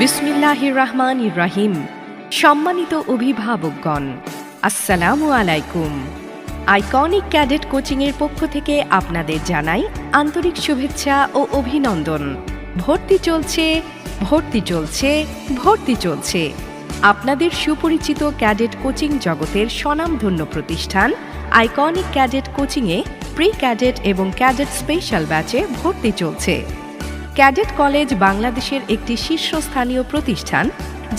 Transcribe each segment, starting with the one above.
বিসমিল্লাহির রহমানির রহিম। সম্মানিত অভিভাবকগণ, আসসালামু আলাইকুম। আইকনিক ক্যাডেট কোচিংয়ের পক্ষ থেকে আপনাদের জানাই আন্তরিক শুভেচ্ছা ও অভিনন্দন। ভর্তি চলছে, ভর্তি চলছে, ভর্তি চলছে। আপনাদের সুপরিচিত ক্যাডেট কোচিং জগতের স্বনামধন্য প্রতিষ্ঠান আইকনিক ক্যাডেট কোচিংয়ে প্রি ক্যাডেট এবং ক্যাডেট স্পেশাল ব্যাচে ভর্তি চলছে। ক্যাডেট কলেজ বাংলাদেশের একটি শীর্ষস্থানীয় প্রতিষ্ঠান,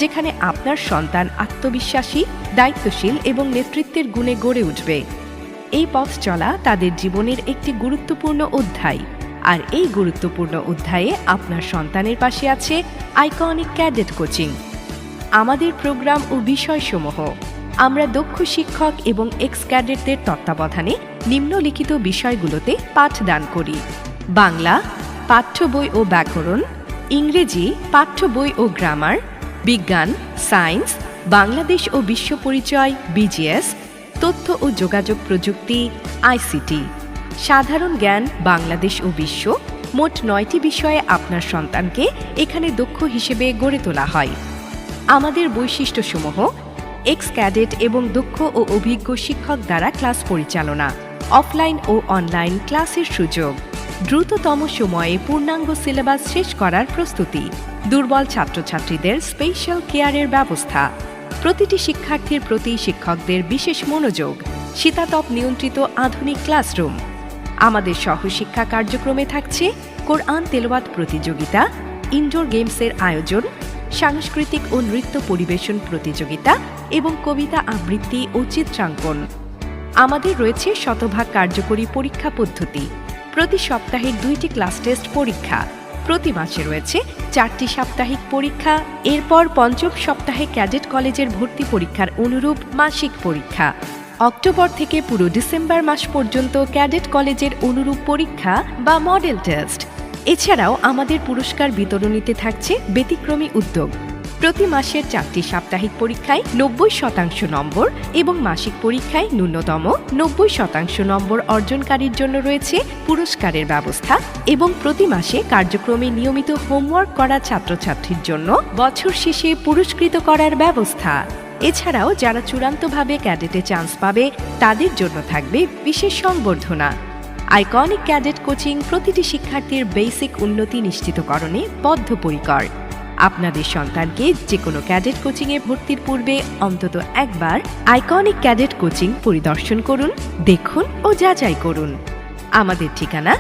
যেখানে আপনার সন্তান আত্মবিশ্বাসী, দায়িত্বশীল এবং নেতৃত্বের গুণে গড়ে উঠবে। এই পথ চলা তাদের জীবনের একটি গুরুত্বপূর্ণ অধ্যায়, আর এই গুরুত্বপূর্ণ অধ্যায়ে আপনার সন্তানের পাশে আছে আইকনিক ক্যাডেট কোচিং। আমাদের প্রোগ্রাম ও বিষয়সমূহ: আমরা দক্ষ শিক্ষক এবং এক্স ক্যাডেটদের তত্ত্বাবধানে নিম্নলিখিত বিষয়গুলোতে পাঠদান করি: বাংলা, পাঠ্য বই ও ব্যাকরণ; ইংরেজি, পাঠ্য বই ও গ্রামার; বিজ্ঞান, সায়েন্স, বাংলাদেশ ও বিশ্ব পরিচয় বিজিএস; তথ্য ও যোগাযোগ প্রযুক্তি আইসিটি; সাধারণ জ্ঞান বাংলাদেশ ও বিশ্ব। মোট 9টি বিষয়ে আপনার সন্তানকে এখানে দক্ষ হিসেবে গড়ে তোলা হয়। আমাদের বৈশিষ্ট্যসমূহ: এক্স ক্যাডেট এবং দক্ষ ও অভিজ্ঞ শিক্ষক দ্বারা ক্লাস পরিচালনা, অফলাইন ও অনলাইন ক্লাসের সুযোগ, দ্রুততম সময়ে পূর্ণাঙ্গ সিলেবাস শেষ করার প্রস্তুতি, দুর্বল ছাত্রছাত্রীদের স্পেশাল কেয়ারের ব্যবস্থা, প্রতিটি শিক্ষার্থীর প্রতি শিক্ষকদের বিশেষ মনোযোগ, শীতাতপ নিয়ন্ত্রিত আধুনিক ক্লাসরুম। আমাদের সহশিক্ষা কার্যক্রমে থাকছে কোরআন তেলাওয়াত প্রতিযোগিতা, ইনডোর গেমসের আয়োজন, সাংস্কৃতিক ও নৃত্য পরিবেশন প্রতিযোগিতা এবং কবিতা আবৃত্তি ও চিত্রাঙ্কন। আমাদের রয়েছে শতভাগ কার্যকরী পরীক্ষা পদ্ধতি, প্রতি সপ্তাহে 2টি ক্লাস টেস্ট পরীক্ষা, প্রতি মাসে রয়েছে 4টি সাপ্তাহিক পরীক্ষা। এরপর পঞ্চম সপ্তাহে ক্যাডেট কলেজের ভর্তি পরীক্ষার অনুরূপ মাসিক পরীক্ষা। অক্টোবর থেকে পুরো ডিসেম্বর মাস পর্যন্ত ক্যাডেট কলেজের অনুরূপ পরীক্ষা বা মডেল টেস্ট। এছাড়াও আমাদের পুরস্কার বিতরণীতে থাকছে ব্যতিক্রমী উদ্যোগ। প্রতি মাসের 4টি সাপ্তাহিক পরীক্ষায় 90% নম্বর এবং মাসিক পরীক্ষায় ন্যূনতম 90% নম্বর অর্জনকারীর জন্য রয়েছে পুরস্কারের ব্যবস্থা, এবং প্রতি মাসে কার্যক্রমে নিয়মিত হোমওয়ার্ক করা ছাত্রছাত্রীর জন্য বছর শেষে পুরস্কৃত করার ব্যবস্থা। এছাড়াও যারা চূড়ান্তভাবে ক্যাডেটে চান্স পাবে, তাদের জন্য থাকবে বিশেষ সংবর্ধনা। আইকনিক ক্যাডেট কোচিং প্রতিটি শিক্ষার্থীর বেসিক উন্নতি নিশ্চিতকরণে বদ্ধপরিকর। আপনাদের সন্তানকে যে কোনো ক্যাডেট কোচিংয়ে ভর্তির পূর্বে অন্তত একবার আইকনিক ক্যাডেট কোচিং পরিদর্শন করুন, দেখুন ও যাচাই করুন। আমাদের ঠিকানা